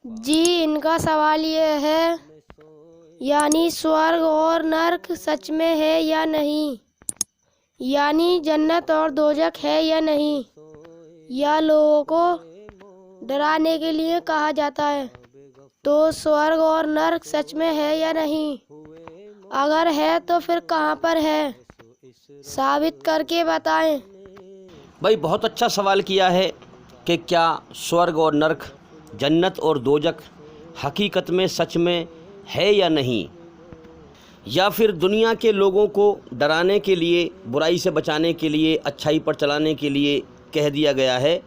جی ان کا سوال یہ ہے یعنی سورگ اور نرک سچ میں ہے یا نہیں، یعنی جنت اور دوزخ ہے یا نہیں، یا لوگوں کو ڈرانے کے لیے کہا جاتا ہے، تو سورگ اور نرک سچ میں ہے یا نہیں، اگر ہے تو پھر کہاں پر ہے، ثابت کر کے بتائیں۔ بھائی بہت اچھا سوال کیا ہے کہ کیا سورگ اور نرک، جنت اور دوزخ حقیقت میں سچ میں ہے یا نہیں، یا پھر دنیا کے لوگوں کو ڈرانے کے لیے، برائی سے بچانے کے لیے، اچھائی پر چلانے کے لیے کہہ دیا گیا ہے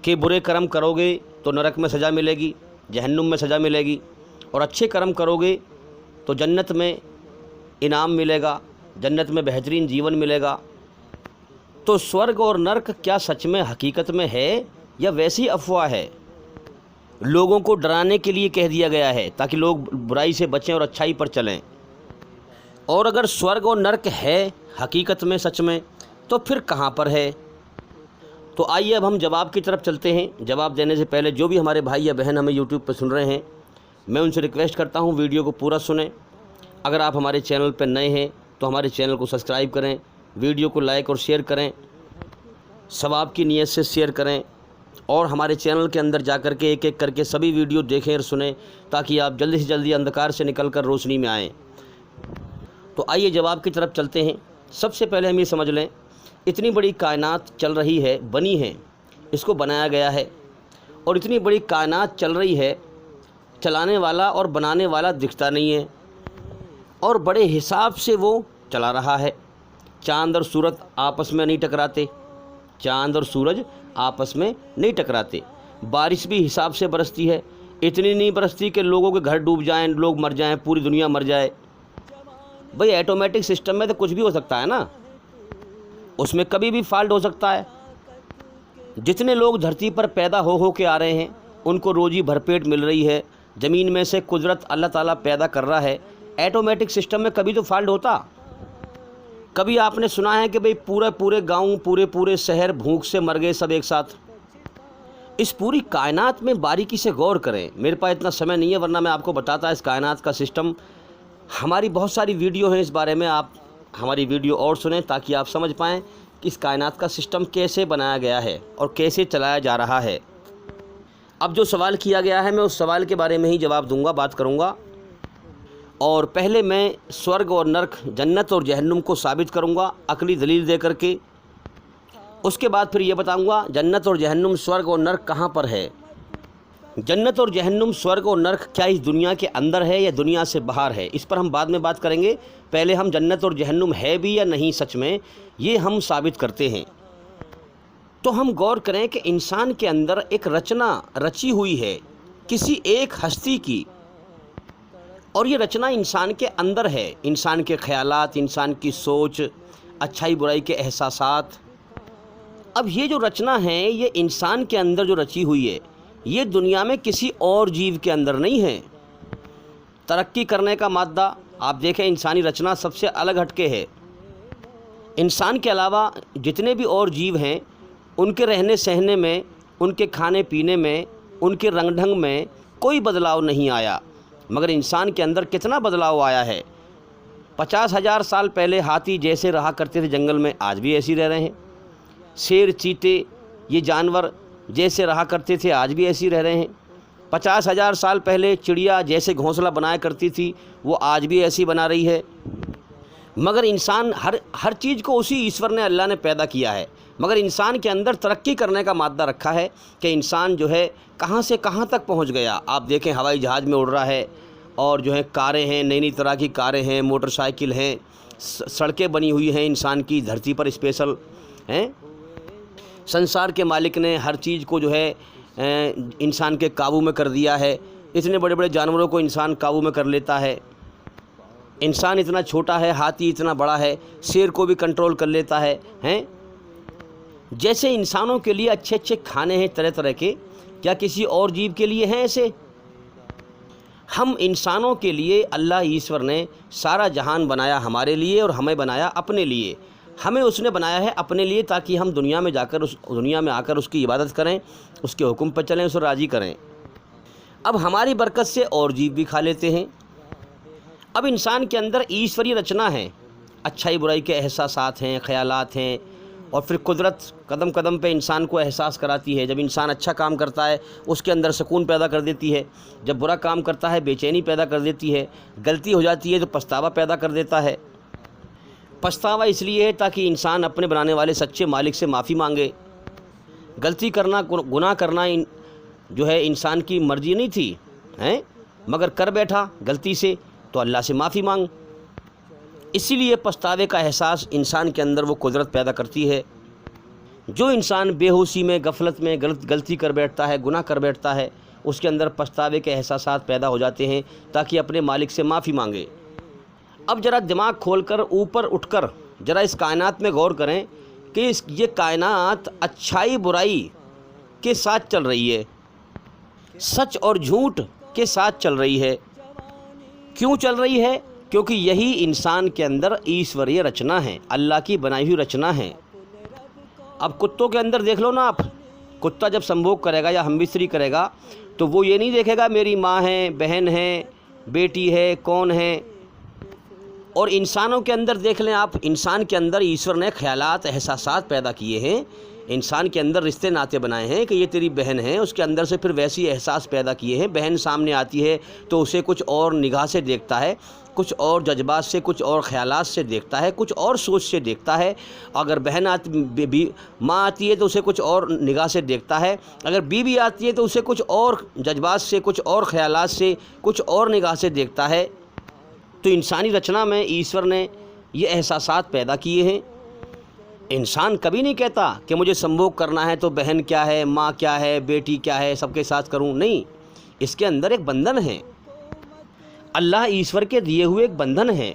کہ برے کرم کرو گے تو نرک میں سزا ملے گی، جہنم میں سزا ملے گی، اور اچھے کرم کرو گے تو جنت میں انعام ملے گا، جنت میں بہترین جیون ملے گا۔ تو سورگ اور نرک کیا سچ میں حقیقت میں ہے یا ویسی افواہ ہے؟ لوگوں کو ڈرانے کے لیے کہہ دیا گیا ہے تاکہ لوگ برائی سے بچیں اور اچھائی پر چلیں۔ اور اگر سورگ اور نرک ہے حقیقت میں سچ میں تو پھر کہاں پر ہے؟ تو آئیے اب ہم جواب کی طرف چلتے ہیں۔ جواب دینے سے پہلے جو بھی ہمارے بھائی یا بہن ہمیں یوٹیوب پہ سن رہے ہیں، میں ان سے ریکویسٹ کرتا ہوں ویڈیو کو پورا سنیں۔ اگر آپ ہمارے چینل پہ نئے ہیں تو ہمارے چینل کو سبسکرائب کریں، ویڈیو کو لائک اور شیئر کریں، ثواب کی نیت سے شیئر کریں، اور ہمارے چینل کے اندر جا کر کے ایک ایک کر کے سبھی ویڈیو دیکھیں اور سنیں تاکہ آپ جلدی سے جلدی اندھکار سے نکل کر روشنی میں آئیں۔ تو آئیے جواب کی طرف چلتے ہیں۔ سب سے پہلے ہم یہ سمجھ لیں، اتنی بڑی کائنات چل رہی ہے، بنی ہے، اس کو بنایا گیا ہے، اور اتنی بڑی کائنات چل رہی ہے، چلانے والا اور بنانے والا دکھتا نہیں ہے، اور بڑے حساب سے وہ چلا رہا ہے۔ چاند اور سورج آپس میں نہیں ٹکراتے، چاند اور سورج آپس میں نہیں ٹکراتے۔ بارش بھی حساب سے برستی ہے، اتنی نہیں برستی کہ لوگوں کے گھر ڈوب جائیں، لوگ مر جائیں، پوری دنیا مر جائے۔ بھئی ایٹومیٹک سسٹم میں تو کچھ بھی ہو سکتا ہے نا، اس میں کبھی بھی فالٹ ہو سکتا ہے۔ جتنے لوگ دھرتی پر پیدا ہو کے آ رہے ہیں ان کو روزی بھرپیٹ مل رہی ہے، زمین میں سے قدرت اللہ تعالیٰ پیدا کر رہا ہے۔ ایٹومیٹک سسٹم میں کبھی تو فالٹ ہوتا۔ کبھی آپ نے سنا ہے کہ بھئی پورے گاؤں، پورے شہر بھوک سے مر گئے سب ایک ساتھ؟ اس پوری کائنات میں باریکی سے غور کریں۔ میرے پاس اتنا سمے نہیں ہے ورنہ میں آپ کو بتاتا اس کائنات کا سسٹم۔ ہماری بہت ساری ویڈیو ہیں اس بارے میں، آپ ہماری ویڈیو اور سنیں تاکہ آپ سمجھ پائیں کہ اس کائنات کا سسٹم کیسے بنایا گیا ہے اور کیسے چلایا جا رہا ہے۔ اب جو سوال کیا گیا ہے میں اس سوال کے بارے میں ہی جواب دوں گا، بات کروں گا، اور پہلے میں سورگ اور نرک، جنت اور جہنم کو ثابت کروں گا عقلی دلیل دے کر کے۔ اس کے بعد پھر یہ بتاؤں گا جنت اور جہنم، سورگ اور نرک کہاں پر ہے۔ جنت اور جہنم، سورگ اور نرک کیا اس دنیا کے اندر ہے یا دنیا سے باہر ہے، اس پر ہم بعد میں بات کریں گے۔ پہلے ہم جنت اور جہنم ہے بھی یا نہیں سچ میں، یہ ہم ثابت کرتے ہیں۔ تو ہم غور کریں کہ انسان کے اندر ایک رچنا رچی ہوئی ہے کسی ایک ہستی کی، اور یہ رچنا انسان کے اندر ہے، انسان کے خیالات، انسان کی سوچ، اچھائی برائی کے احساسات۔ اب یہ جو رچنا ہے یہ انسان کے اندر جو رچی ہوئی ہے، یہ دنیا میں کسی اور جیو کے اندر نہیں ہے۔ ترقی کرنے کا مادہ آپ دیکھیں، انسانی رچنا سب سے الگ ہٹ کے ہے۔ انسان کے علاوہ جتنے بھی اور جیو ہیں ان کے رہنے سہنے میں، ان کے کھانے پینے میں، ان کے رنگ ڈھنگ میں کوئی بدلاؤ نہیں آیا، مگر انسان کے اندر کتنا بدلاؤ آیا ہے۔ 50,000 سال پہلے ہاتھی جیسے رہا کرتے تھے جنگل میں، آج بھی ایسے ہی رہ رہے ہیں۔ شیر، چیتے، یہ جانور جیسے رہا کرتے تھے آج بھی ایسے ہی رہ رہے ہیں۔ 50,000 سال پہلے چڑیا جیسے گھونسلہ بنایا کرتی تھی وہ آج بھی ایسی بنا رہی ہے۔ مگر انسان ہر چیز کو اسی ایشور نے، اللہ نے پیدا کیا ہے، مگر انسان کے اندر ترقی کرنے کا مادہ رکھا ہے کہ انسان جو ہے کہاں سے کہاں تک پہنچ گیا۔ آپ دیکھیں ہوائی جہاز میں اڑ رہا ہے، اور جو ہے کاریں ہیں، نئی طرح کی کاریں ہیں، موٹر سائیکل ہیں، سڑکیں بنی ہوئی ہیں انسان کی دھرتی پر اسپیشل ہیں۔ سنسار کے مالک نے ہر چیز کو جو ہے انسان کے قابو میں کر دیا ہے۔ اتنے بڑے بڑے جانوروں کو انسان قابو میں کر لیتا ہے۔ انسان اتنا چھوٹا ہے، ہاتھی اتنا بڑا ہے، شیر کو بھی کنٹرول کر لیتا ہے ہیں۔ جیسے انسانوں کے لیے اچھے اچھے کھانے ہیں طرح طرح کے، کیا کسی اور جیو کے لیے ہیں ایسے؟ ہم انسانوں کے لیے اللہ ایشور نے سارا جہان بنایا ہمارے لیے، اور ہمیں بنایا اپنے لیے۔ ہمیں اس نے بنایا ہے اپنے لیے تاکہ ہم دنیا میں جا کر دنیا میں آ کر اس کی عبادت کریں، اس کے حکم پر چلیں، اسے راضی کریں۔ اب ہماری برکت سے اور جیو بھی کھا لیتے ہیں۔ اب انسان کے اندر ایشوری رچنا ہے، اچھائی برائی کے احساسات ہیں، خیالات ہیں، اور پھر قدرت قدم قدم پہ انسان کو احساس کراتی ہے۔ جب انسان اچھا کام کرتا ہے اس کے اندر سکون پیدا کر دیتی ہے، جب برا کام کرتا ہے بے چینی پیدا کر دیتی ہے، غلطی ہو جاتی ہے تو پچھتاوا پیدا کر دیتا ہے۔ پچھتاوا اس لیے ہے تاکہ انسان اپنے بنانے والے سچے مالک سے معافی مانگے۔ غلطی کرنا، گناہ کرنا جو ہے انسان کی مرضی نہیں تھی، مگر کر بیٹھا غلطی سے، تو اللہ سے معافی مانگ۔ اسی لیے پچھتاوے کا احساس انسان کے اندر وہ قدرت پیدا کرتی ہے۔ جو انسان بے ہوشی میں، غفلت میں غلطی کر بیٹھتا ہے، گناہ کر بیٹھتا ہے، اس کے اندر پچھتاوے کے احساسات پیدا ہو جاتے ہیں تاکہ اپنے مالک سے معافی مانگے۔ اب ذرا دماغ کھول کر اوپر اٹھ کر ذرا اس کائنات میں غور کریں کہ یہ کائنات اچھائی برائی کے ساتھ چل رہی ہے، سچ اور جھوٹ کے ساتھ چل رہی ہے۔ کیوں چل رہی ہے؟ کیونکہ یہی انسان کے اندر ایشوریہ رچنا ہے، اللہ کی بنائی ہوئی رچنا ہے۔ اب کتوں کے اندر دیکھ لو نا آپ، کتا جب سنبھوگ کرے گا یا ہم بستری کرے گا تو وہ یہ نہیں دیکھے گا میری ماں ہے، بہن ہے، بیٹی ہے، کون ہے۔ اور انسانوں کے اندر دیکھ لیں آپ، انسان کے اندر ایشور نے خیالات، احساسات پیدا کیے ہیں، انسان کے اندر رشتے ناطے بنائے ہیں کہ یہ تیری بہن ہے، اس کے اندر سے پھر ویسی احساس پیدا کیے ہیں۔ بہن سامنے آتی ہے تو اسے کچھ اور نگاہ سے دیکھتا ہے، کچھ اور جذبات سے، کچھ اور خیالات سے دیکھتا ہے، کچھ اور سوچ سے دیکھتا ہے۔ اگر ماں آتی ہے تو اسے کچھ اور نگاہ سے دیکھتا ہے، اگر بیوی آتی ہے تو اسے کچھ اور جذبات سے، کچھ اور خیالات سے، کچھ اور نگاہ سے دیکھتا ہے۔ تو انسانی رچنا میں ایشور نے یہ احساسات پیدا کیے ہیں۔ انسان کبھی نہیں کہتا کہ مجھے سنبھوگ کرنا ہے تو بہن کیا ہے، ماں کیا ہے، بیٹی کیا ہے، سب کے ساتھ کروں، نہیں۔ اس کے اندر ایک بندھن ہے، اللہ ایشور کے دیے ہوئے ایک بندھن ہے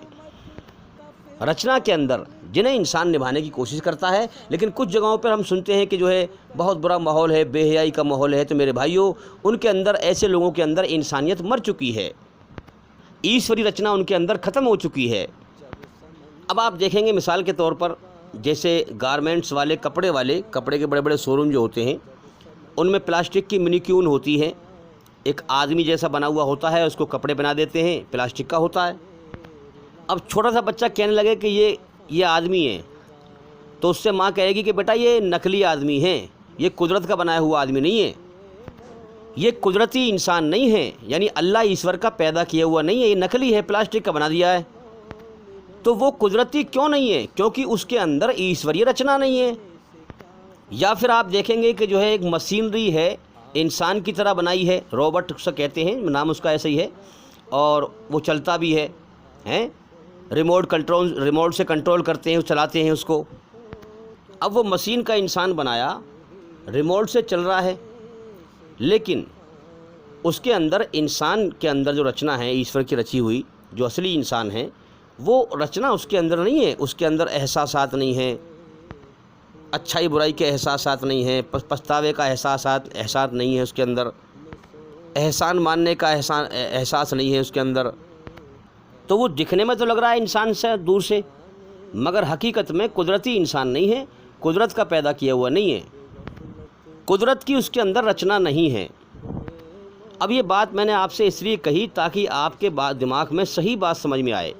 رچنا کے اندر، جنہیں انسان نبھانے کی کوشش کرتا ہے۔ لیکن کچھ جگہوں پر ہم سنتے ہیں کہ جو ہے بہت برا ماحول ہے، بے حیائی کا ماحول ہے، تو میرے بھائیوں، ان کے اندر، ایسے لوگوں کے اندر انسانیت مر چکی ہے، ایشوری رچنا ان کے اندر ختم ہو چکی ہے۔ اب آپ دیکھیں گے مثال کے طور پر، جیسے گارمنٹس والے، کپڑے کے بڑے بڑے شو روم جو ہوتے ہیں، ان میں پلاسٹک کی منیکیون ہوتی ہے، ایک آدمی جیسا بنا ہوا ہوتا ہے، اس کو کپڑے بنا دیتے ہیں، پلاسٹک کا ہوتا ہے۔ اب چھوٹا سا بچہ کہنے لگے کہ یہ آدمی ہے، تو اس سے ماں کہے گی کہ بیٹا یہ نقلی آدمی ہے، یہ قدرت کا بنایا ہوا آدمی نہیں ہے، یہ قدرتی انسان نہیں ہے، یعنی اللہ ایشور کا پیدا کیا ہوا نہیں ہے، یہ نقلی ہے، پلاسٹک کا بنا دیا ہے۔ تو وہ قدرتی کیوں نہیں ہے؟ کیونکہ اس کے اندر ایشوریہ رچنا نہیں ہے۔ یا پھر آپ دیکھیں گے کہ جو ہے ایک مشینری ہے، انسان کی طرح بنائی ہے، روبوٹ اسے کہتے ہیں، نام اس کا ایسا ہی ہے، اور وہ چلتا بھی ہے، ریموٹ سے کنٹرول کرتے ہیں، چلاتے ہیں اس کو۔ اب وہ مشین کا انسان بنایا، ریموٹ سے چل رہا ہے، لیکن اس کے اندر، انسان کے اندر جو رچنا ہے ایشور کی رچی ہوئی، جو اصلی انسان ہے، وہ رچنا اس کے اندر نہیں ہے۔ اس کے اندر احساسات نہیں ہیں، اچھائی برائی کے احساسات نہیں ہیں، پچھتاوے کا احساس نہیں ہے اس کے اندر، احسان ماننے کا احساس نہیں ہے اس کے اندر۔ تو وہ دکھنے میں تو لگ رہا ہے انسان سے دور سے، مگر حقیقت میں قدرتی انسان نہیں ہے، قدرت کا پیدا کیا ہوا نہیں ہے، قدرت کی اس کے اندر رچنا نہیں ہے۔ اب یہ بات میں نے آپ سے اس لیے کہی تاکہ آپ کے دماغ میں صحیح بات سمجھ میں آئے۔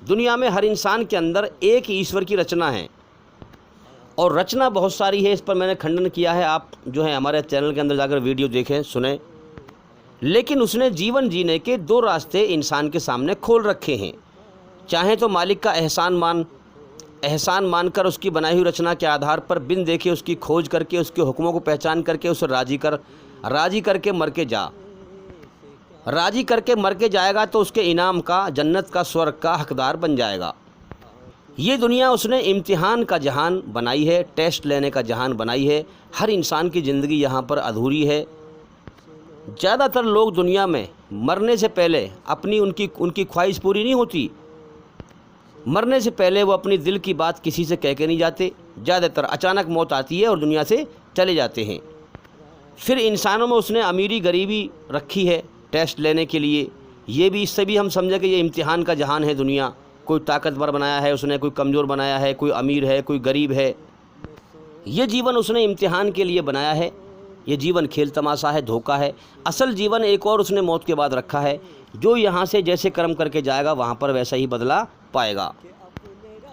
دنیا میں ہر انسان کے اندر ایک ایشور کی رچنا ہے، اور رچنا بہت ساری ہے، اس پر میں نے کھنڈن کیا ہے، آپ جو ہے ہمارے چینل کے اندر جا کر ویڈیو دیکھیں، سنیں۔ لیکن اس نے جیون جینے کے دو راستے انسان کے سامنے کھول رکھے ہیں۔ چاہیں تو مالک کا احسان مان کر اس کی بنائی ہوئی رچنا کے آدھار پر بن دیکھے، اس کی کھوج کر کے، اس کے حکموں کو پہچان کر کے اسے راضی کر کے مر کے جا، راضی کر کے مر کے جائے گا تو اس کے انعام کا، جنت کا، سورگ کا حقدار بن جائے گا۔ یہ دنیا اس نے امتحان کا جہان بنائی ہے، ٹیسٹ لینے کا جہان بنائی ہے۔ ہر انسان کی زندگی یہاں پر ادھوری ہے۔ زیادہ تر لوگ دنیا میں مرنے سے پہلے ان کی خواہش پوری نہیں ہوتی، مرنے سے پہلے وہ اپنی دل کی بات کسی سے کہہ کے نہیں جاتے، زیادہ تر اچانک موت آتی ہے اور دنیا سے چلے جاتے ہیں۔ پھر انسانوں میں اس نے امیری غریبی رکھی ہے ٹیسٹ لینے کے لیے، یہ بھی، اس سے بھی ہم سمجھے کہ یہ امتحان کا جہان ہے دنیا۔ کوئی طاقتور بنایا ہے اس نے، کوئی کمزور بنایا ہے، کوئی امیر ہے، کوئی غریب ہے۔ یہ جیون اس نے امتحان کے لیے بنایا ہے، یہ جیون کھیل تماشا ہے، دھوکہ ہے۔ اصل جیون ایک اور اس نے موت کے بعد رکھا ہے، جو یہاں سے جیسے کرم کر کے جائے گا وہاں پر ویسا ہی بدلہ پائے گا۔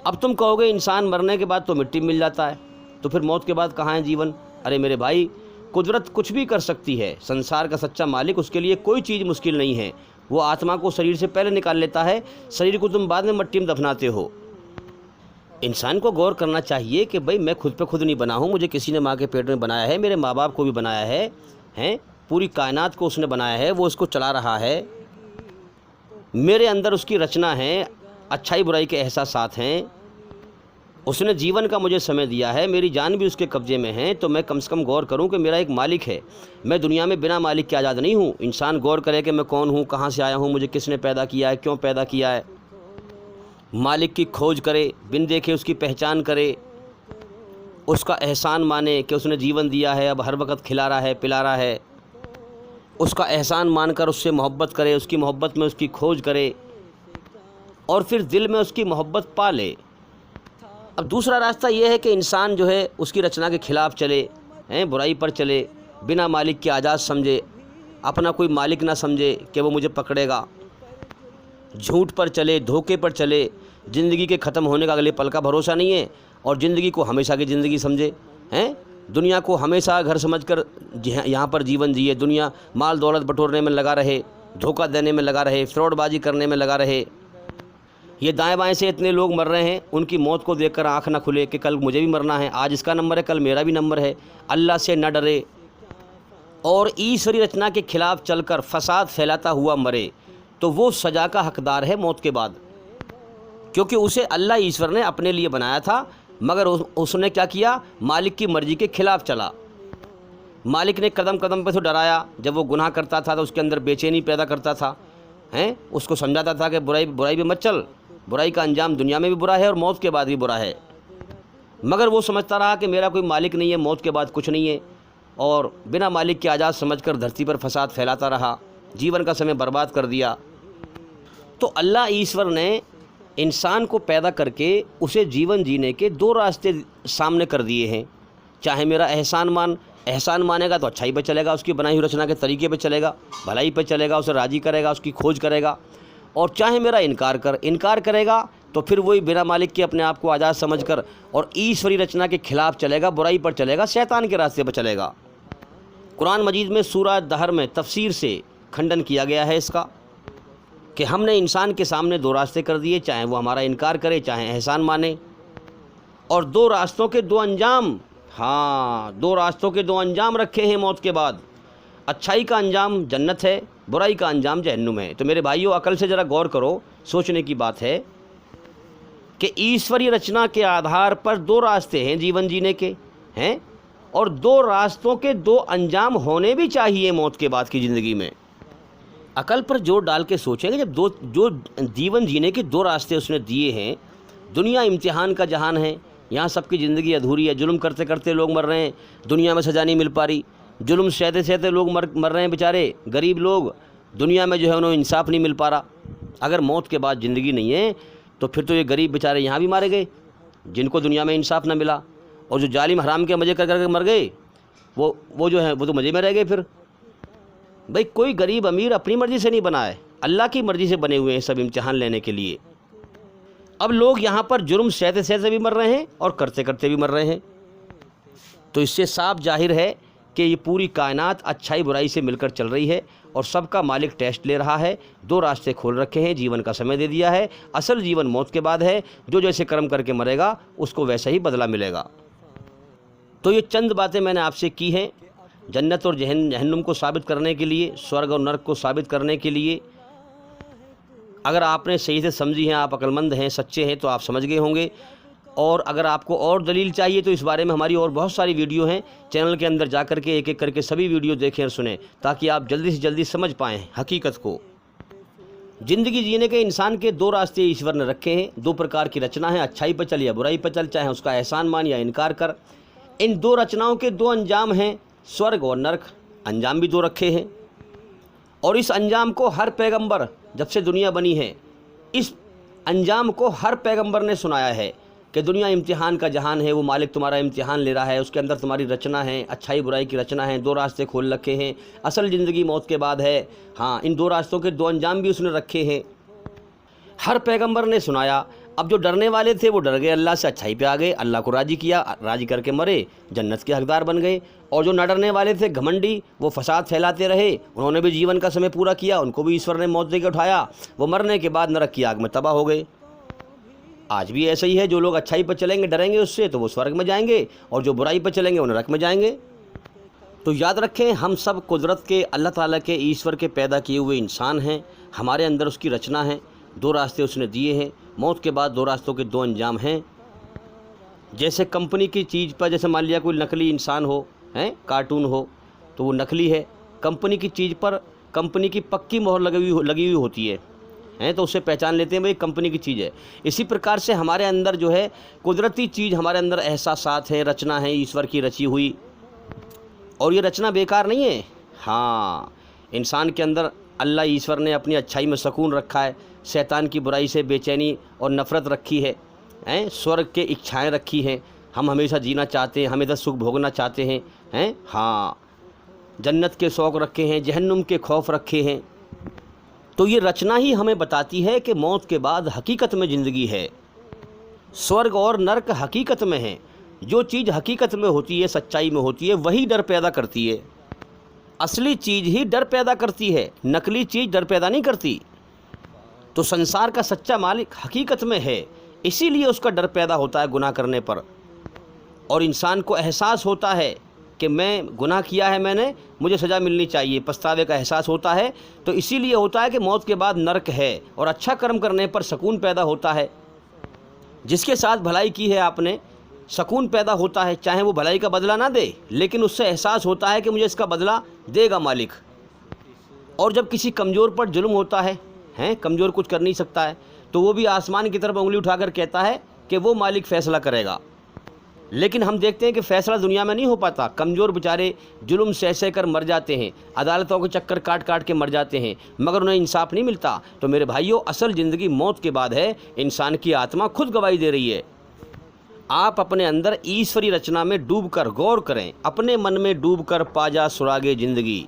اب تم کہو گے انسان مرنے کے بعد تو مٹی مل جاتا ہے، تو پھر موت کے بعد کہاں ہے جیون؟ ارے میرے بھائی، قدرت کچھ بھی کر سکتی ہے، سنسار کا سچا مالک، اس کے لیے کوئی چیز مشکل نہیں ہے۔ وہ آتما کو شریر سے پہلے نکال لیتا ہے، شریر کو تم بعد میں مٹی میں دفناتے ہو۔ انسان کو غور کرنا چاہیے کہ بھئی میں خود پہ خود نہیں بنا ہوں، مجھے کسی نے ماں کے پیٹ میں بنایا ہے، میرے ماں باپ کو بھی بنایا ہے، پوری کائنات کو اس نے بنایا ہے، وہ اس کو چلا رہا ہے، میرے اندر اس کی رچنا ہے، اچھائی برائی کے احساسات ہیں، اس نے جیون کا مجھے سمے دیا ہے، میری جان بھی اس کے قبضے میں ہے، تو میں کم سے کم غور کروں کہ میرا ایک مالک ہے، میں دنیا میں بنا مالک کے آزاد نہیں ہوں۔ انسان غور کرے کہ میں کون ہوں، کہاں سے آیا ہوں، مجھے کس نے پیدا کیا ہے، کیوں پیدا کیا ہے، مالک کی کھوج کرے، بن دیکھے اس کی پہچان کرے، اس کا احسان مانے کہ اس نے جیون دیا ہے، اب ہر وقت کھلا رہا ہے، پلا رہا ہے، اس کا احسان مان کر اس سے محبت کرے، اس کی محبت میں اس کی کھوج کرے، اور پھر دل میں اس کی محبت پا لے۔ اب دوسرا راستہ یہ ہے کہ انسان جو ہے اس کی رچنا کے خلاف چلے، برائی پر چلے، بنا مالک کے آزاد سمجھے، اپنا کوئی مالک نہ سمجھے کہ وہ مجھے پکڑے گا، جھوٹ پر چلے، دھوکے پر چلے، زندگی کے ختم ہونے کا اگلے پل کا بھروسہ نہیں ہے، اور زندگی کو ہمیشہ کی زندگی سمجھے، دنیا کو ہمیشہ گھر سمجھ کر یہاں پر جیون جیے، دنیا مال دولت بٹورنے میں لگا رہے، دھوکہ دینے میں لگا رہے، فراڈ بازی کرنے میں لگا رہے۔ یہ دائیں بائیں سے اتنے لوگ مر رہے ہیں، ان کی موت کو دیکھ کر آنکھ نہ کھلے کہ کل مجھے بھی مرنا ہے، آج اس کا نمبر ہے، کل میرا بھی نمبر ہے، اللہ سے نہ ڈرے اور ایشوری رچنا کے خلاف چل کر فساد پھیلاتا ہوا مرے، تو وہ سزا کا حقدار ہے موت کے بعد، کیونکہ اسے اللہ ایشور نے اپنے لیے بنایا تھا، مگر اس نے کیا کیا؟ مالک کی مرضی کے خلاف چلا۔ مالک نے قدم قدم پہ تو ڈرایا، جب وہ گناہ کرتا تھا تو اس کے اندر بے چینی پیدا کرتا تھا، اس کو سمجھاتا تھا کہ برائی بھی مت چل، برائی کا انجام دنیا میں بھی برا ہے اور موت کے بعد بھی برا ہے، مگر وہ سمجھتا رہا کہ میرا کوئی مالک نہیں ہے، موت کے بعد کچھ نہیں ہے، اور بنا مالک کے آزاد سمجھ کر دھرتی پر فساد پھیلاتا رہا، جیون کا سمے برباد کر دیا۔ تو اللہ ایشور نے انسان کو پیدا کر کے اسے جیون جینے کے دو راستے سامنے کر دیے ہیں، چاہے میرا احسان مانے گا تو اچھائی پہ چلے گا، اس کی بنائی ہوئی رچنا کے طریقے پہ چلے گا، بھلائی پہ چلے گا، اسے راضی کرے گا، اس کی کھوج کرے گا، اور چاہے میرا انکار کرے گا تو پھر وہی بنا مالک کے اپنے آپ کو آزاد سمجھ کر اور ایشوری رچنا کے خلاف چلے گا، برائی پر چلے گا، شیطان کے راستے پر چلے گا۔ قرآن مجید میں سورہ دہر میں تفسیر سے کھنڈن کیا گیا ہے اس کا، کہ ہم نے انسان کے سامنے دو راستے کر دیے، چاہے وہ ہمارا انکار کرے، چاہے احسان مانے، اور دو راستوں کے دو انجام، دو راستوں کے دو انجام رکھے ہیں موت کے بعد۔ اچھائی کا انجام جنت ہے، برائی کا انجام جہنم ہے۔ تو میرے بھائیو، عقل سے ذرا غور کرو، سوچنے کی بات ہے کہ ایشوری رچنا کے آدھار پر دو راستے ہیں جیون جینے کے، اور دو راستوں کے دو انجام ہونے بھی چاہیے موت کے بعد کی زندگی میں۔ عقل پر زور ڈال کے سوچیں گے، جب جو جیون جینے کے دو راستے اس نے دیے ہیں، دنیا امتحان کا جہان ہے، یہاں سب کی زندگی ادھوری ہے، ظلم کرتے کرتے لوگ مر رہے ہیں، دنیا میں سزا نہیں مل پا رہی، ظلم سہتے سہتے لوگ مر رہے ہیں بیچارے، غریب لوگ، دنیا میں جو ہے انہیں انصاف نہیں مل پا رہا۔ اگر موت کے بعد زندگی نہیں ہے تو پھر تو یہ غریب بیچارے یہاں بھی مارے گئے جن کو دنیا میں انصاف نہ ملا، اور جو ظالم حرام کے مزے کر کر کے مر گئے وہ جو ہے وہ تو مزے میں رہ گئے۔ پھر بھئی کوئی غریب امیر اپنی مرضی سے نہیں بنا ہے، اللہ کی مرضی سے بنے ہوئے ہیں سب امتحان لینے کے لیے۔ اب لوگ یہاں پر جرم سہتے سہتے بھی مر رہے ہیں اور کرتے کرتے بھی مر رہے ہیں، تو اس سے صاف ظاہر ہے کہ یہ پوری کائنات اچھائی برائی سے مل کر چل رہی ہے، اور سب کا مالک ٹیسٹ لے رہا ہے، دو راستے کھول رکھے ہیں، جیون کا سمے دے دیا ہے، اصل جیون موت کے بعد ہے، جو جیسے کرم کر کے مرے گا اس کو ویسا ہی بدلہ ملے گا۔ تو یہ چند باتیں میں نے آپ سے کی ہیں جنت اور جہنم کو ثابت کرنے کے لیے، سورگ اور نرک کو ثابت کرنے کے لیے۔ اگر آپ نے صحیح سے سمجھی ہیں، آپ عقلمند ہیں، سچے ہیں، تو آپ سمجھ گئے ہوں گے، اور اگر آپ کو اور دلیل چاہیے تو اس بارے میں ہماری اور بہت ساری ویڈیو ہیں، چینل کے اندر جا کر کے ایک ایک کر کے سبھی ویڈیو دیکھیں اور سنیں، تاکہ آپ جلدی سے جلدی سمجھ پائیں حقیقت کو۔ زندگی جینے کے انسان کے دو راستے ایشور نے رکھے ہیں، دو پرکار کی رچنا ہے، اچھائی پہ چل یا برائی پہ چل، چاہے اس کا احسان مان یا انکار کر۔ ان دو رچناؤں کے دو انجام ہیں، سورگ اور نرک، انجام بھی دو رکھے ہیں، اور اس انجام کو ہر پیغمبر جب سے دنیا بنی ہے، اس انجام کو ہر پیغمبر نے سنایا ہے، کہ دنیا امتحان کا جہان ہے، وہ مالک تمہارا امتحان لے رہا ہے، اس کے اندر تمہاری رچنا ہے، اچھائی برائی کی رچنا ہے، دو راستے کھول رکھے ہیں، اصل زندگی موت کے بعد ہے، ہاں ان دو راستوں کے دو انجام بھی اس نے رکھے ہیں۔ ہر پیغمبر نے سنایا۔ اب جو ڈرنے والے تھے وہ ڈر گئے اللہ سے، اچھائی پہ آ گئے، اللہ کو راضی کیا، راضی کر کے مرے، جنت کے حقدار بن گئے۔ اور جو نہ ڈرنے والے تھے گھمنڈی، وہ فساد پھیلاتے رہے، انہوں نے بھی جیون کا سمے پورا کیا، ان کو بھی ایشور نے موت دے کے اٹھایا، وہ مرنے کے بعد نرک کی آگ میں تباہ ہو گئے۔ آج بھی ایسا ہی ہے، جو لوگ اچھائی پہ چلیں گے، ڈریں گے اس سے، تو وہ سورگ میں جائیں گے، اور جو برائی پہ چلیں گے وہ نرک میں جائیں گے۔ تو یاد رکھیں، ہم سب قدرت کے، اللہ تعالیٰ کے، ایشور کے پیدا کیے ہوئے انسان ہیں، ہمارے اندر اس کی رچنا ہے، دو راستے اس نے دیے ہیں، موت کے بعد دو راستوں کے دو انجام ہیں۔ جیسے کمپنی کی چیز پر، جیسے مان لیا کوئی نقلی انسان ہو، کارٹون ہو، تو وہ نقلی ہے، کمپنی کی چیز پر کمپنی کی پکی مہر لگی ہوئی ہوتی ہے، تو اسے پہچان لیتے ہیں بھئی کمپنی کی چیز ہے۔ اسی پرکار سے ہمارے اندر جو ہے قدرتی چیز، ہمارے اندر احساسات ہیں، رچنا ہے ایشور کی رچی ہوئی، اور یہ رچنا بیکار نہیں ہے۔ ہاں، انسان کے اندر اللہ ایشور نے اپنی اچھائی میں سکون رکھا ہے، شیطان کی برائی سے بے چینی اور نفرت رکھی ہے، سورگ کے اچھائیں رکھی ہیں، ہم ہمیشہ جینا چاہتے ہیں، ہمیشہ سکھ بھوگنا چاہتے ہیں، ہاں، جنت کے شوق رکھے ہیں، جہنم کے خوف رکھے ہیں۔ تو یہ رچنا ہی ہمیں بتاتی ہے کہ موت کے بعد حقیقت میں زندگی ہے، سورگ اور نرک حقیقت میں ہے۔ جو چیز حقیقت میں ہوتی ہے، سچائی میں ہوتی ہے، وہی ڈر پیدا کرتی ہے۔ اصلی چیز ہی ڈر پیدا کرتی ہے، نقلی چیز ڈر پیدا نہیں کرتی۔ تو سنسار کا سچا مالک حقیقت میں ہے، اسی لیے اس کا ڈر پیدا ہوتا ہے گناہ کرنے پر، اور انسان کو احساس ہوتا ہے کہ میں گناہ کیا ہے، میں نے، مجھے سزا ملنی چاہیے، پچھتاوے کا احساس ہوتا ہے۔ تو اسی لیے ہوتا ہے کہ موت کے بعد نرک ہے، اور اچھا کرم کرنے پر سکون پیدا ہوتا ہے۔ جس کے ساتھ بھلائی کی ہے آپ نے، سکون پیدا ہوتا ہے، چاہے وہ بھلائی کا بدلہ نہ دے، لیکن اس سے احساس ہوتا ہے کہ مجھے اس کا بدلہ دے گا مالک۔ اور جب کسی کمزور پر ظلم ہوتا ہے، کمزور کچھ کر نہیں سکتا ہے، تو وہ بھی آسمان کی طرف انگلی اٹھا کر کہتا ہے کہ وہ مالک فیصلہ کرے گا۔ لیکن ہم دیکھتے ہیں کہ فیصلہ دنیا میں نہیں ہو پاتا، کمزور بیچارے ظلم سہ کر مر جاتے ہیں، عدالتوں کے چکر کاٹ کے مر جاتے ہیں، مگر انہیں انصاف نہیں ملتا۔ تو میرے بھائیوں، اصل زندگی موت کے بعد ہے، انسان کی آتما خود گواہی دے رہی ہے۔ آپ اپنے اندر ایشوری رچنا میں ڈوب کر غور کریں، اپنے من میں ڈوب کر پا جا سراغ زندگی۔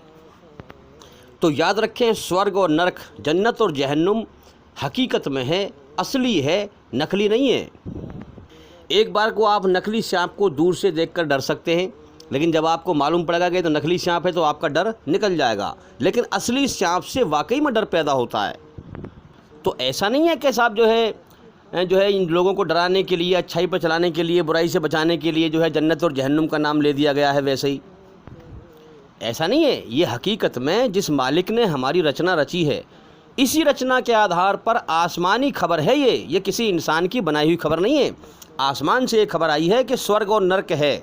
تو یاد رکھیں، سورگ اور نرک، جنت اور جہنم حقیقت میں ہے، اصلی ہے، نقلی نہیں ہے۔ ایک بار کو آپ نقلی سانپ کو دور سے دیکھ کر ڈر سکتے ہیں، لیکن جب آپ کو معلوم پڑے گا کہ تو نقلی سانپ ہے تو آپ کا ڈر نکل جائے گا، لیکن اصلی سانپ سے واقعی میں ڈر پیدا ہوتا ہے۔ تو ایسا نہیں ہے کہ صاحب جو ہے ان لوگوں کو ڈرانے کے لیے، اچھائی پر چلانے کے لیے، برائی سے بچانے کے لیے جو ہے جنت اور جہنم کا نام لے دیا گیا ہے، ویسے ہی ایسا نہیں ہے۔ یہ حقیقت میں جس مالک نے ہماری رچنا رچی ہے، اسی رچنا کے آدھار پر آسمانی خبر ہے، یہ کسی انسان کی بنائی ہوئی خبر نہیں ہے۔ آسمان سے یہ خبر آئی ہے کہ سورگ اور نرک ہے،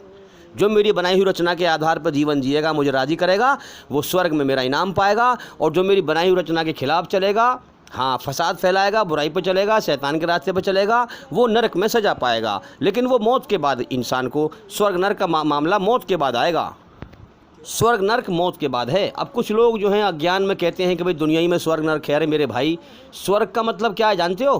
جو میری بنائی ہوئی رچنا کے آدھار پر جیون جیے گا، مجھے راضی کرے گا، وہ سورگ میں میرا انعام پائے گا، اور جو میری بنائی ہوئی رچنا کے خلاف چلے گا، فساد پھیلائے گا، برائی پہ چلے گا، شیطان کے راستے پہ چلے گا، وہ نرک میں سزا پائے گا۔ لیکن وہ موت کے بعد انسان کو سورگ نرک کا معاملہ موت کے بعد آئے گا۔ سورگ نرک موت کے بعد ہے۔ اب کچھ لوگ جو ہیں اگیان میں کہتے ہیں کہ بھئی دنیا ہی میں سورگ نرک ہے۔ ارے میرے بھائی، سورگ کا مطلب کیا ہے جانتے ہو؟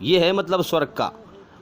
یہ ہے مطلب سورگ کا۔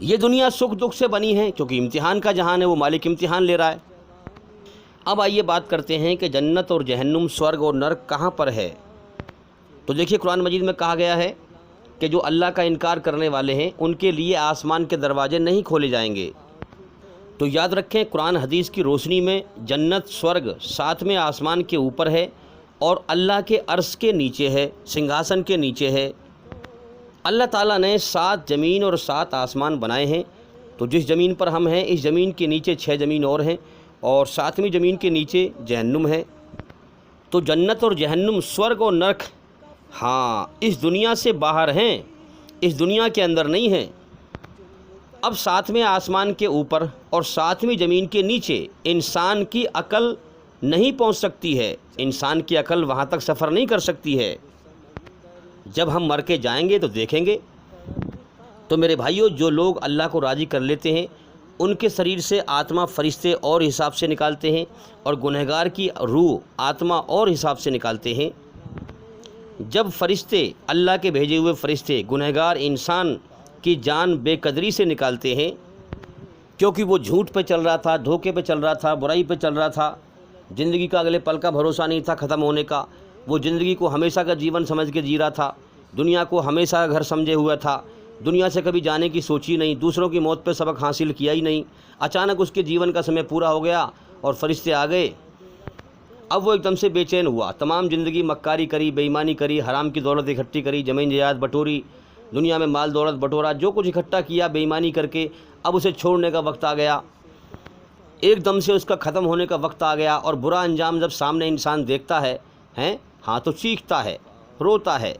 یہ دنیا سکھ دکھ سے بنی ہے، کیونکہ امتحان کا جہان ہے، وہ مالک امتحان لے رہا ہے۔ اب آئیے بات کرتے ہیں کہ جنت اور جہنم، سورگ اور نرک کہاں پر ہے؟ تو دیکھیے، قرآن مجید میں کہا گیا ہے کہ جو اللہ کا انکار کرنے والے ہیں، ان کے لیے آسمان کے دروازے نہیں کھولے جائیں گے۔ تو یاد رکھیں، قرآن حدیث کی روشنی میں جنت، سورگ 7ویں آسمان کے اوپر ہے، اور اللہ کے عرش کے نیچے ہے، سنگھاسن کے نیچے ہے۔ اللہ تعالیٰ نے 7 زمین اور 7 آسمان بنائے ہیں۔ تو جس زمین پر ہم ہیں، اس زمین کے نیچے 6 زمین اور ہیں، اور 7ویں زمین کے نیچے جہنم ہے۔ تو جنت اور جہنم، سورگ اور نرک، اس دنیا سے باہر ہیں، اس دنیا کے اندر نہیں ہیں۔ اب 7ویں آسمان کے اوپر اور 7ویں زمین کے نیچے انسان کی عقل نہیں پہنچ سکتی ہے، انسان کی عقل وہاں تک سفر نہیں کر سکتی ہے۔ جب ہم مر کے جائیں گے تو دیکھیں گے۔ تو میرے بھائیوں، جو لوگ اللہ کو راضی کر لیتے ہیں، ان کے شریر سے آتما فرشتے اور حساب سے نکالتے ہیں اور گنہگار کی روح آتما اور حساب سے نکالتے ہیں۔ جب فرشتے، اللہ کے بھیجے ہوئے فرشتے، گنہگار انسان کی جان بے قدری سے نکالتے ہیں، کیونکہ وہ جھوٹ پہ چل رہا تھا، دھوکے پہ چل رہا تھا، برائی پہ چل رہا تھا، زندگی کا اگلے پل کا بھروسہ نہیں تھا ختم ہونے کا، وہ زندگی کو ہمیشہ کا جیون سمجھ کے جی رہا تھا، دنیا کو ہمیشہ کا گھر سمجھے ہوا تھا، دنیا سے کبھی جانے کی سوچی نہیں، دوسروں کی موت پہ سبق حاصل کیا ہی نہیں۔ اچانک اس کے جیون کا سمے پورا ہو گیا اور فرشتے آ گئے۔ اب وہ ایک دم سے بے چین ہوا، تمام زندگی مکاری کری، بے ایمانی کری، حرام کی دولت اکٹھی کری، زمین جائیداد بٹوری، دنیا میں مال دولت بٹورا، جو کچھ اکٹھا کیا بے ایمانی کر کے، اب اسے چھوڑنے کا وقت آ گیا، ایک دم سے اس کا ختم ہونے کا وقت آ گیا۔ اور برا انجام جب سامنے انسان دیکھتا ہے ہاں تو چیختا ہے، روتا ہے،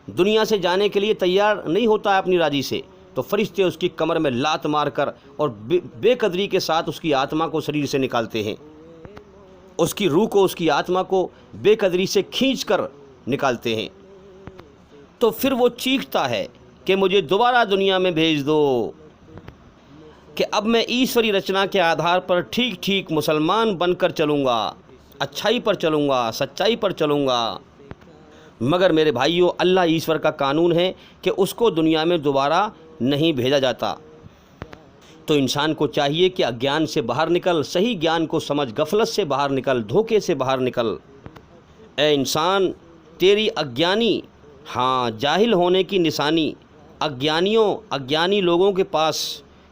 دنیا سے جانے کے لیے تیار نہیں ہوتا ہے اپنی راضی سے، تو فرشتے اس کی کمر میں لات مار کر اور بے قدری کے ساتھ اس کی آتما کو شریر سے نکالتے ہیں، اس کی روح کو، اس کی آتما کو بے قدری سے کھینچ کر نکالتے ہیں۔ تو پھر وہ چیختا ہے کہ مجھے دوبارہ دنیا میں بھیج دو، کہ اب میں ایشوری رچنا کے آدھار پر ٹھیک ٹھیک مسلمان بن کر چلوں گا، اچھائی پر چلوں گا، سچائی پر چلوں گا۔ مگر میرے بھائیوں، اللہ ایشور کا قانون ہے کہ اس کو دنیا میں دوبارہ نہیں بھیجا جاتا۔ تو انسان کو چاہیے کہ اگیان سے باہر نکل، صحیح گیان کو سمجھ، غفلت سے باہر نکل، دھوکے سے باہر نکل۔ اے انسان، تیری اگیانی، جاہل ہونے کی نشانی، اگیانی لوگوں کے پاس،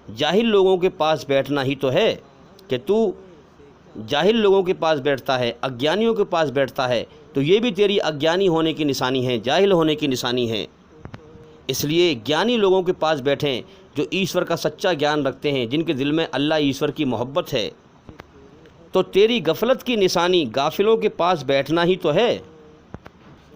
جاہل لوگوں کے پاس بیٹھنا ہی تو ہے، کہ تو جاہل لوگوں کے پاس بیٹھتا ہے، اگیانیوں کے پاس بیٹھتا ہے، تو یہ بھی تیری اگیانی ہونے کی نشانی ہے، جاہل ہونے کی نشانی ہے۔ اس لیے گیانی لوگوں کے پاس بیٹھیں جو ایشور کا سچا گیان رکھتے ہیں، جن کے دل میں اللہ ایشور کی محبت ہے۔ تو تیری غفلت کی نشانی غافلوں کے پاس بیٹھنا ہی تو ہے۔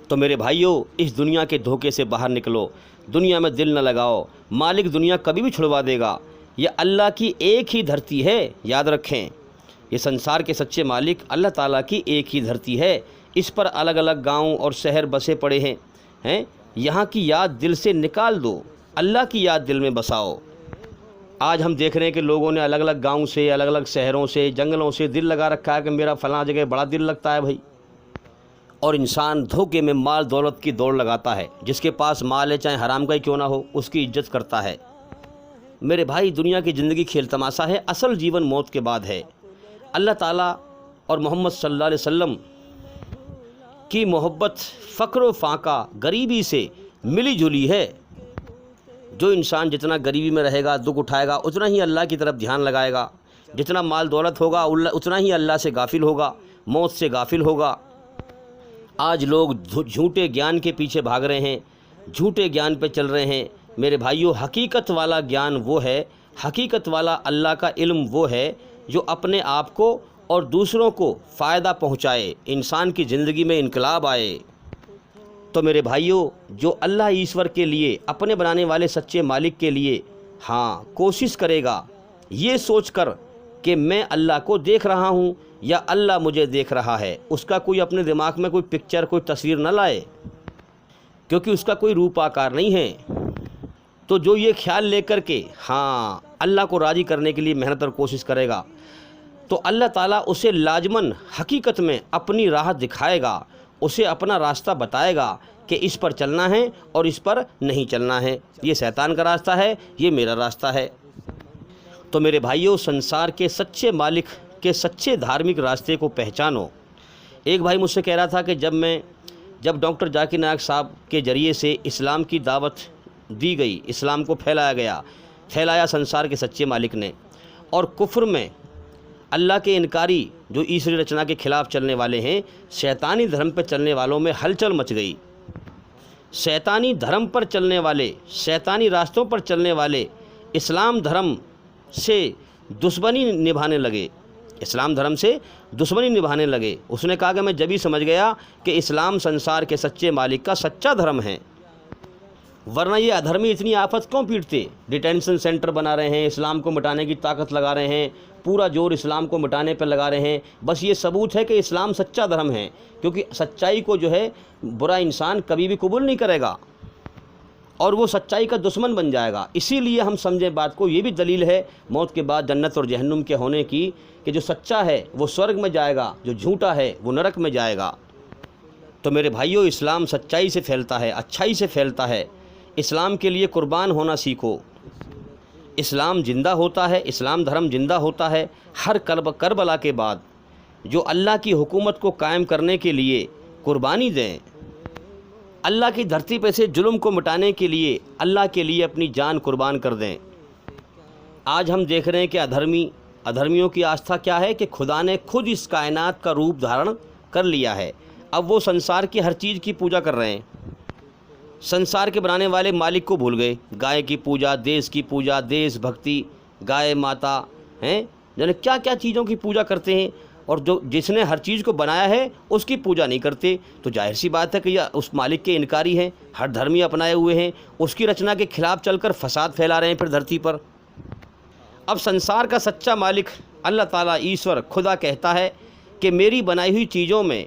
تو میرے بھائیوں، اس دنیا کے دھوکے سے باہر نکلو، دنیا میں دل نہ لگاؤ، مالک دنیا کبھی بھی چھڑوا دے گا۔ یہ اللہ کی ایک ہی دھرتی ہے، یاد رکھیں، یہ سنسار کے سچے مالک اللہ تعالیٰ کی ایک ہی دھرتی ہے، اس پر الگ الگ گاؤں اور شہر بسے پڑے ہیں، یہاں کی یاد دل سے نکال دو، اللہ کی یاد دل میں بساؤ۔ آج ہم دیکھ رہے ہیں کہ لوگوں نے الگ الگ گاؤں سے، الگ الگ شہروں سے، جنگلوں سے دل لگا رکھا ہے کہ میرا فلاں جگہ بڑا دل لگتا ہے بھائی، اور انسان دھوکے میں مال دولت کی دوڑ لگاتا ہے، جس کے پاس مال ہے چاہے حرام کا ہی کیوں نہ ہو، اس کی عزت کرتا ہے۔ میرے بھائی، دنیا کی زندگی کھیل تماشا ہے، اصل جیون موت کے بعد ہے۔ اللہ تعالیٰ اور محمد صلی اللہ علیہ وسلم کی محبت فقر و فاقہ، غریبی سے ملی جلی ہے۔ جو انسان جتنا غریبی میں رہے گا، دکھ اٹھائے گا، اتنا ہی اللہ کی طرف دھیان لگائے گا، جتنا مال دولت ہوگا اتنا ہی اللہ سے غافل ہوگا، موت سے غافل ہوگا۔ آج لوگ جھوٹے گیان کے پیچھے بھاگ رہے ہیں، جھوٹے گیان پہ چل رہے ہیں۔ میرے بھائیوں، حقیقت والا گیان وہ ہے، حقیقت والا اللہ کا علم وہ ہے جو اپنے آپ کو اور دوسروں کو فائدہ پہنچائے، انسان کی زندگی میں انقلاب آئے۔ تو میرے بھائیوں، جو اللہ ایشور کے لیے، اپنے بنانے والے سچے مالک کے لیے کوشش کرے گا، یہ سوچ کر کہ میں اللہ کو دیکھ رہا ہوں یا اللہ مجھے دیکھ رہا ہے، اس کا کوئی اپنے دماغ میں کوئی پکچر، کوئی تصویر نہ لائے، کیونکہ اس کا کوئی روپ آکار نہیں ہے۔ تو جو یہ خیال لے کر کے اللہ کو راضی کرنے کے لیے محنت اور کوشش کرے گا، تو اللہ تعالیٰ اسے لازماً حقیقت میں اپنی راہ دکھائے گا، اسے اپنا راستہ بتائے گا کہ اس پر چلنا ہے اور اس پر نہیں چلنا ہے، یہ شیطان کا راستہ ہے، یہ میرا راستہ ہے۔ تو میرے بھائیوں، سنسار کے سچے مالک کے سچے دھارمک راستے کو پہچانو۔ ایک بھائی مجھ سے کہہ رہا تھا کہ جب ڈاکٹر ذاکر نائک صاحب کے ذریعے سے اسلام کی دعوت دی گئی، اسلام کو پھیلایا سنسار کے سچے مالک نے، اور کفر میں اللہ کے انکاری جو ایشوری رچنا کے خلاف چلنے والے ہیں، شیطانی دھرم پر چلنے والوں میں ہلچل مچ گئی۔ شیطانی دھرم پر چلنے والے، شیطانی راستوں پر چلنے والے اسلام دھرم سے دشمنی نبھانے لگے، اسلام دھرم سے دشمنی نبھانے لگے۔ اس نے کہا کہ میں جبھی سمجھ گیا کہ اسلام سنسار کے سچے مالک کا سچا دھرم ہے، ورنہ یہ ادھرمی اتنی آفت کیوں پیٹتے؟ ڈیٹینشن سینٹر بنا رہے ہیں، اسلام کو مٹانے کی طاقت لگا رہے ہیں، پورا زور اسلام کو مٹانے پر لگا رہے ہیں۔ بس یہ ثبوت ہے کہ اسلام سچا دھرم ہے، کیونکہ سچائی کو جو ہے برا انسان کبھی بھی قبول نہیں کرے گا۔ اور وہ سچائی کا دشمن بن جائے گا۔ اسی لیے ہم سمجھیں بات کو، یہ بھی دلیل ہے موت کے بعد جنت اور جہنم کے ہونے کی، کہ جو سچا ہے وہ سورگ میں جائے گا، جو جھوٹا ہے وہ نرک میں جائے گا۔ تو میرے بھائیوں، اسلام سچائی سے پھیلتا ہے، اچھائی سے پھیلتا ہے۔ اسلام کے لیے قربان ہونا سیکھو۔ اسلام زندہ ہوتا ہے، اسلام دھرم زندہ ہوتا ہے ہر کربلا کے بعد۔ جو اللہ کی حکومت کو قائم کرنے کے لیے قربانی دیں، اللہ کی دھرتی پہ سے ظلم کو مٹانے کے لیے اللہ کے لیے اپنی جان قربان کر دیں۔ آج ہم دیکھ رہے ہیں کہ ادھرمیوں کی آستھا کیا ہے، کہ خدا نے خود اس کائنات کا روپ دھارن کر لیا ہے۔ اب وہ سنسار کی ہر چیز کی پوجا کر رہے ہیں، سنسار کے بنانے والے مالک کو بھول گئے۔ گائے کی پوجا، دیش کی پوجا، دیش بھکتی، گائے ماتا ہیں، یعنی کیا کیا چیزوں کی پوجا کرتے ہیں، اور جس نے ہر چیز کو بنایا ہے اس کی پوجا نہیں کرتے۔ تو ظاہر سی بات ہے کہ یہ اس مالک کے انکاری ہیں، ہر دھرمی اپنائے ہوئے ہیں، اس کی رچنا کے خلاف چل کر فساد پھیلا رہے ہیں پھر دھرتی پر۔ اب سنسار کا سچا مالک اللہ تعالیٰ ایشور خدا کہتا ہے کہ میری بنائی ہوئی چیزوں میں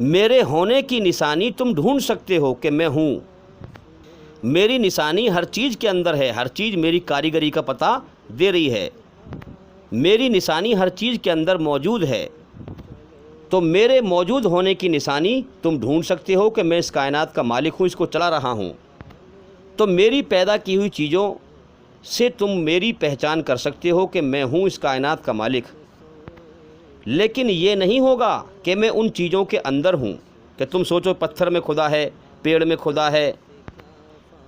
میرے ہونے کی نشانی تم ڈھونڈ سکتے ہو کہ میں ہوں۔ میری نشانی ہر چیز کے اندر ہے، ہر چیز میری کاریگری کا پتہ دے رہی ہے، میری نشانی ہر چیز کے اندر موجود ہے۔ تو میرے موجود ہونے کی نشانی تم ڈھونڈ سکتے ہو کہ میں اس کائنات کا مالک ہوں، اس کو چلا رہا ہوں۔ تو میری پیدا کی ہوئی چیزوں سے تم میری پہچان کر سکتے ہو کہ میں ہوں اس کائنات کا مالک۔ لیکن یہ نہیں ہوگا کہ میں ان چیزوں کے اندر ہوں، کہ تم سوچو پتھر میں خدا ہے، پیڑ میں خدا ہے،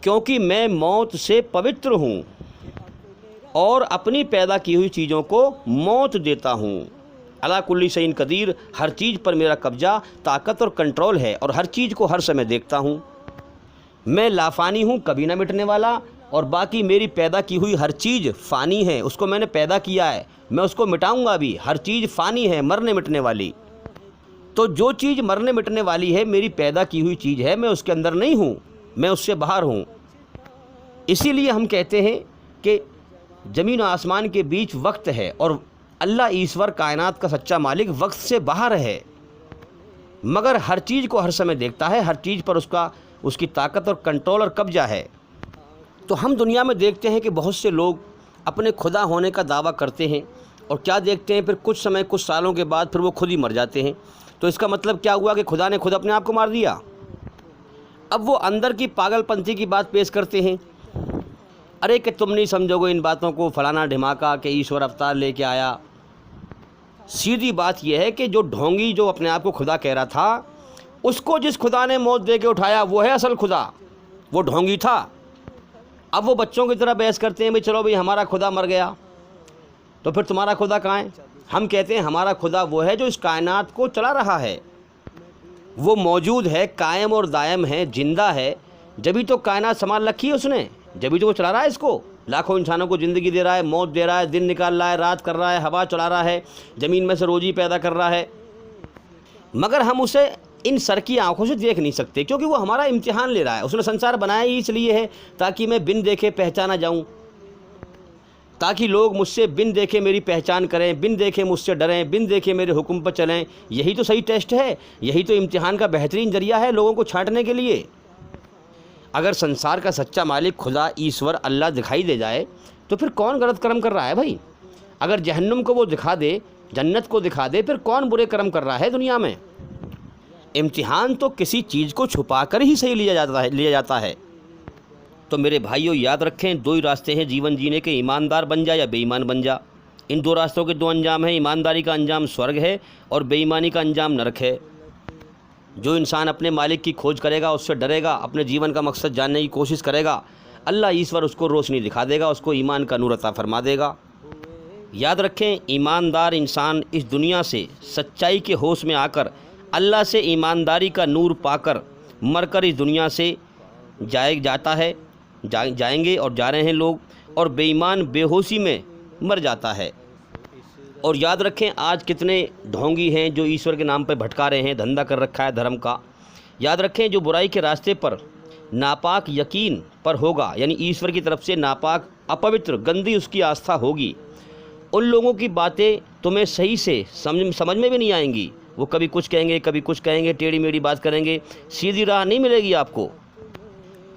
کیونکہ میں موت سے پوتر ہوں اور اپنی پیدا کی ہوئی چیزوں کو موت دیتا ہوں۔ علی کل شیء قدیر، ہر چیز پر میرا قبضہ، طاقت اور کنٹرول ہے، اور ہر چیز کو ہر سمے دیکھتا ہوں۔ میں لافانی ہوں، کبھی نہ مٹنے والا، اور باقی میری پیدا کی ہوئی ہر چیز فانی ہے، اس کو میں نے پیدا کیا ہے، میں اس کو مٹاؤں گا بھی۔ ہر چیز فانی ہے، مرنے مٹنے والی۔ تو جو چیز مرنے مٹنے والی ہے میری پیدا کی ہوئی چیز ہے، میں اس کے اندر نہیں ہوں، میں اس سے باہر ہوں۔ اسی لیے ہم کہتے ہیں کہ زمین و آسمان کے بیچ وقت ہے، اور اللہ ایشور کائنات کا سچا مالک وقت سے باہر ہے، مگر ہر چیز کو ہر سمے دیکھتا ہے، ہر چیز پر اس کی طاقت اور کنٹرول اور قبضہ ہے۔ تو ہم دنیا میں دیکھتے ہیں کہ بہت سے لوگ اپنے خدا ہونے کا دعویٰ کرتے ہیں، اور کیا دیکھتے ہیں پھر کچھ سالوں کے بعد پھر وہ خود ہی مر جاتے ہیں۔ تو اس کا مطلب کیا ہوا کہ خدا نے خود اپنے آپ کو مار دیا؟ اب وہ اندر کی پاگل پنتی کی بات پیش کرتے ہیں، ارے کہ تم نہیں سمجھو گے ان باتوں کو، فلانا ڈھماکا کہ ایشور اوتار لے کے آیا۔ سیدھی بات یہ ہے کہ جو ڈھونگی جو اپنے آپ کو خدا کہہ رہا تھا، اس کو جس خدا نے موت دے کے اٹھایا وہ ہے اصل خدا، وہ ڈھونگی تھا۔ اب وہ بچوں کی طرح بحث کرتے ہیں، بھئی چلو بھئی ہمارا خدا مر گیا، تو پھر تمہارا خدا کہاں ہے؟ ہم کہتے ہیں ہمارا خدا وہ ہے جو اس کائنات کو چلا رہا ہے، وہ موجود ہے، قائم اور دائم ہے، زندہ ہے، جبھی تو کائنات سنبھال رکھی ہے اس نے، جبھی تو وہ چلا رہا ہے اس کو، لاکھوں انسانوں کو زندگی دے رہا ہے، موت دے رہا ہے، دن نکال رہا ہے، رات کر رہا ہے، ہوا چلا رہا ہے، زمین میں سے روزی پیدا کر رہا ہے، مگر ہم اسے ان سر کی آنکھوں سے دیکھ نہیں سکتے، کیونکہ وہ ہمارا امتحان لے رہا ہے۔ اس نے سنسار بنایا ہی اس لیے ہے تاکہ میں بن دیکھے پہچانا جاؤں، تاکہ لوگ مجھ سے بن دیکھے میری پہچان کریں، بن دیکھے مجھ سے ڈریں، بن دیکھے میرے حکم پر چلیں۔ یہی تو صحیح ٹیسٹ ہے، یہی تو امتحان کا بہترین ذریعہ ہے لوگوں کو چھانٹنے کے لیے۔ اگر سنسار کا سچا مالک خدا ایشور اللہ دکھائی دے جائے تو پھر کون غلط کرم کر رہا ہے بھائی؟ اگر جہنم کو وہ دکھا دے، جنت کو دکھا دے، پھر کون برے کرم کر رہا ہے دنیا میں؟ امتحان تو کسی چیز کو چھپا کر ہی صحیح لیا جاتا ہے۔ تو میرے بھائیوں یاد رکھیں، دو ہی راستے ہیں جیون جینے کے، ایماندار بن جا یا بے ایمان بن جا۔ ان دو راستوں کے دو انجام ہیں، ایمانداری کا انجام سورگ ہے اور بے ایمانی کا انجام نرک ہے۔ جو انسان اپنے مالک کی کھوج کرے گا، اس سے ڈرے گا، اپنے جیون کا مقصد جاننے کی کوشش کرے گا، اللہ ایشور اس کو روشنی دکھا دے گا، اس کو ایمان کا نور عطا فرما دے گا۔ یاد رکھیں، ایماندار انسان اس دنیا سے سچائی کے ہوش میں آ کر اللہ سے ایمانداری کا نور پا کر مر کر اس دنیا سے جائیں گے اور جا رہے ہیں لوگ، اور بے ایمان بے ہوشی میں مر جاتا ہے۔ اور یاد رکھیں، آج کتنے ڈھونگی ہیں جو ایشور کے نام پہ بھٹکا رہے ہیں، دھندا کر رکھا ہے دھرم کا۔ یاد رکھیں، جو برائی کے راستے پر ناپاک یقین پر ہوگا، یعنی ایشور کی طرف سے ناپاک، اپوتر، گندی اس کی آستھا ہوگی، ان لوگوں کی باتیں تمہیں صحیح سے سمجھ میں بھی نہیں آئیں گی۔ وہ کبھی کچھ کہیں گے، کبھی کچھ کہیں گے، ٹیڑھی میڑھی بات کریں گے، سیدھی راہ نہیں ملے گی آپ کو۔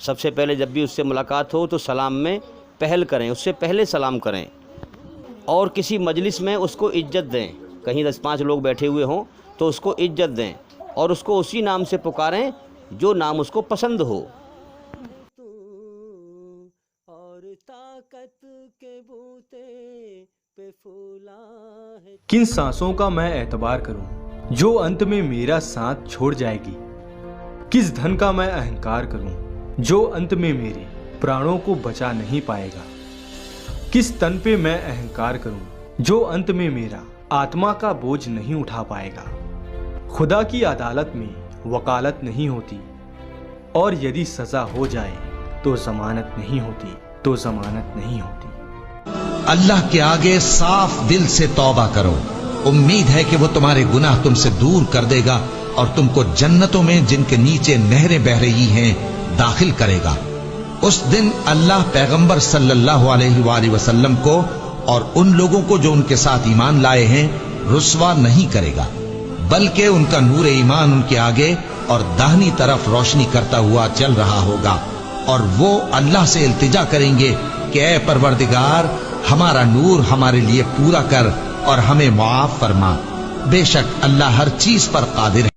سب سے پہلے جب بھی اس سے ملاقات ہو تو سلام میں پہل کریں، اس سے پہلے سلام کریں، اور کسی مجلس میں اس کو عزت دیں، کہیں 10-5 لوگ بیٹھے ہوئے ہوں تو اس کو عزت دیں اور اس کو اسی نام سے پکاریں جو نام اس کو پسند ہو۔ کن سانسوں کا میں اعتبار کروں جو انت میں میرا ساتھ چھوڑ جائے گی؟ کس دھن کا میں اہنکار کروں جو انت میں میرے پرانوں کو بچا نہیں پائے گا؟ کس تن پہ میں اہنکار کروں جو انت میں میرا آتما کا بوجھ نہیں اٹھا پائے گا؟ خدا کی عدالت میں وکالت نہیں ہوتی، اور یدی سزا ہو جائے تو ضمانت نہیں ہوتی، تو ضمانت نہیں ہوتی۔ اللہ کے آگے صاف دل سے توبہ کرو، امید ہے کہ وہ تمہارے گناہ تم سے دور کر دے گا اور تم کو جنتوں میں جن کے نیچے نہریں بہ رہی ہیں داخل کرے گا۔ اس دن اللہ پیغمبر صلی اللہ علیہ وآلہ وسلم کو اور ان لوگوں کو جو ان کے ساتھ ایمان لائے ہیں رسوا نہیں کرے گا، بلکہ ان کا نور ایمان ان کے آگے اور داہنی طرف روشنی کرتا ہوا چل رہا ہوگا، اور وہ اللہ سے التجا کریں گے کہ اے پروردگار ہمارا نور ہمارے لیے پورا کر اور ہمیں معاف فرما، بے شک اللہ ہر چیز پر قادر ہے۔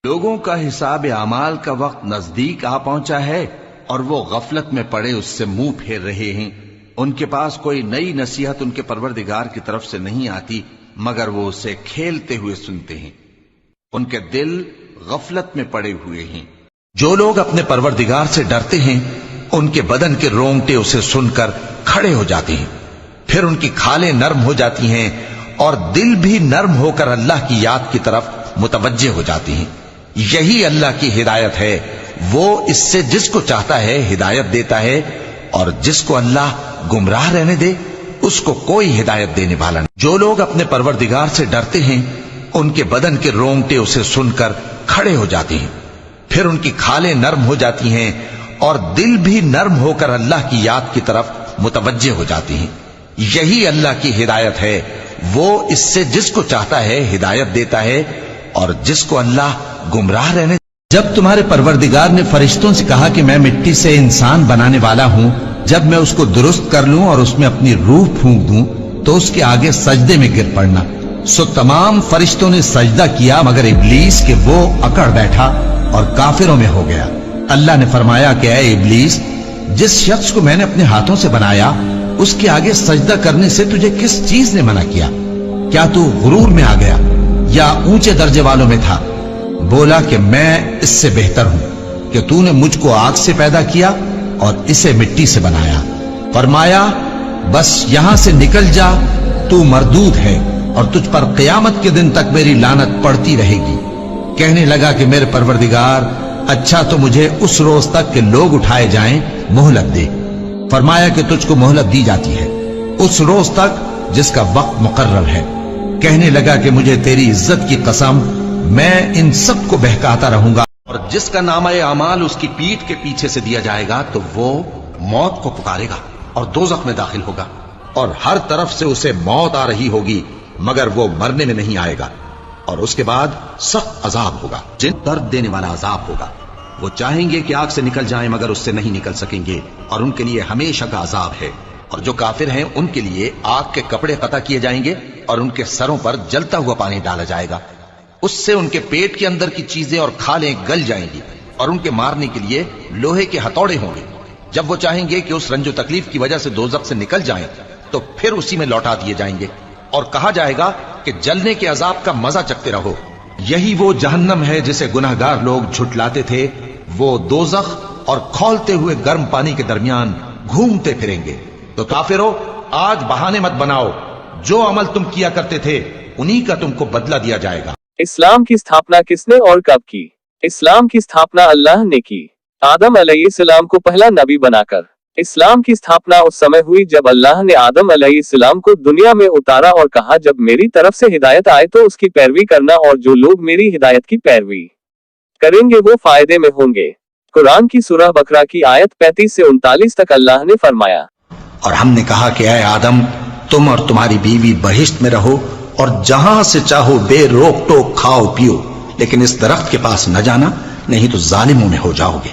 لوگوں کا حساب اعمال کا وقت نزدیک آ پہنچا ہے اور وہ غفلت میں پڑے اس سے منہ پھیر رہے ہیں۔ ان کے پاس کوئی نئی نصیحت ان کے پروردگار کی طرف سے نہیں آتی مگر وہ اسے کھیلتے ہوئے سنتے ہیں، ان کے دل غفلت میں پڑے ہوئے ہیں۔ جو لوگ اپنے پروردگار سے ڈرتے ہیں ان کے بدن کے رونگٹے اسے سن کر کھڑے ہو جاتے ہیں، پھر ان کی کھالیں نرم ہو جاتی ہیں اور دل بھی نرم ہو کر اللہ کی یاد کی طرف متوجہ ہو جاتی ہیں۔ یہی اللہ کی ہدایت ہے، وہ اس سے جس کو چاہتا ہے ہدایت دیتا ہے، اور جس کو اللہ گمراہ رہنے دے اس کو کوئی ہدایت دینے والا نہیں۔ جو لوگ اپنے پروردگار سے ڈرتے ہیں ان کے بدن کے رونگٹے اسے سن کر کھڑے ہو جاتے ہیں، پھر ان کی کھالیں نرم ہو جاتی ہیں اور دل بھی نرم ہو کر اللہ کی یاد کی طرف متوجہ ہو جاتی ہیں۔ یہی اللہ کی ہدایت ہے، وہ اس سے جس کو چاہتا ہے ہدایت دیتا ہے، اور جس کو اللہ گمراہ رہنے۔ جب تمہارے پروردگار نے فرشتوں سے کہا کہ میں مٹی سے انسان بنانے والا ہوں، جب میں اس کو درست کر لوں اور اس میں اپنی روح پھونک دوں تو اس کے آگے سجدے میں گر پڑنا، سو تمام فرشتوں نے سجدہ کیا مگر ابلیس کہ وہ اکڑ بیٹھا اور کافروں میں ہو گیا۔ اللہ نے فرمایا کہ اے ابلیس، جس شخص کو میں نے اپنے ہاتھوں سے بنایا اس کے آگے سجدہ کرنے سے تجھے کس چیز نے منع کیا؟ کیا تو غرور میں آ گیا یا اونچے درجے والوں میں تھا؟ بولا کہ میں اس سے بہتر ہوں کہ تو نے مجھ کو آگ سے پیدا کیا اور اسے مٹی سے بنایا۔ فرمایا بس یہاں سے نکل جا، تو مردود ہے اور تجھ پر قیامت کے دن تک میری لعنت پڑتی رہے گی۔ کہنے لگا کہ میرے پروردگار، اچھا تو مجھے اس روز تک کہ لوگ اٹھائے جائیں مہلت دے۔ فرمایا کہ تجھ کو مہلت دی جاتی ہے اس روز تک جس کا وقت مقرر ہے۔ کہنے لگا کہ مجھے تیری عزت کی قسم، میں ان سب کو بہکاتا رہوں گا، اور جس کا نامہ اعمال اس کی پیٹھ کے پیچھے سے دیا جائے گا تو وہ موت کو پکارے گا اور دوزخ میں داخل ہوگا، اور ہر طرف سے اسے موت آ رہی ہوگی مگر وہ مرنے میں نہیں آئے گا، اور اس کے بعد سخت عذاب ہوگا، جن درد دینے والا عذاب ہوگا۔ وہ چاہیں گے کہ آگ سے نکل جائیں مگر اس سے نہیں نکل سکیں گے، اور ان کے لیے ہمیشہ کا عذاب ہے۔ اور جو کافر ہیں ان کے لیے آگ کے کپڑے قطع کیے جائیں گے اور ان کے سروں پر جلتا ہوا پانی ڈالا جائے گا، اس سے ان کے پیٹ کے اندر کی چیزیں اور کھالیں گل جائیں گی، اور ان کے مارنے کے لیے لوہے کے ہتھوڑے ہوں گے۔ جب وہ چاہیں گے کہ اس رنج و تکلیف کی وجہ سے دوزخ سے نکل جائیں تو پھر اسی میں لوٹا دیے جائیں گے، اور کہا جائے گا کہ جلنے کے عذاب کا مزہ چکھتے رہو۔ یہی وہ جہنم ہے جسے گناہگار لوگ جھٹلاتے تھے، وہ دوزخ اور کھولتے ہوئے گرم پانی کے درمیان گھومتے پھریں گے۔ تو کافرو، آج بہانے مت بناؤ، جو عمل تم کیا کرتے تھے انہی کا تم کو بدلہ دیا جائے گا۔ اسلام کی استھاپنا کس نے اور کب کی؟ اسلام کی استھاپنا اللہ نے کی، آدم علیہ السلام کو پہلا نبی بنا کر۔ اسلام کی استھاپنا اس سمے ہوئی جب اللہ نے آدم علیہ السلام کو دنیا میں اتارا اور کہا جب میری طرف سے ہدایت آئے تو اس کی پیروی کرنا، اور جو لوگ میری ہدایت کی پیروی کریں گے وہ فائدے میں ہوں گے۔ قرآن کی سورہ بقرہ کی آیت 35 سے 39 تک اللہ نے فرمایا، اور ہم نے کہا کہ اے آدم، تم اور تمہاری بیوی بہشت میں رہو اور جہاں سے چاہو بے روک ٹوک کھاؤ پیو، لیکن اس درخت کے پاس نہ جانا، نہیں تو ظالموں میں ہو جاؤ گے۔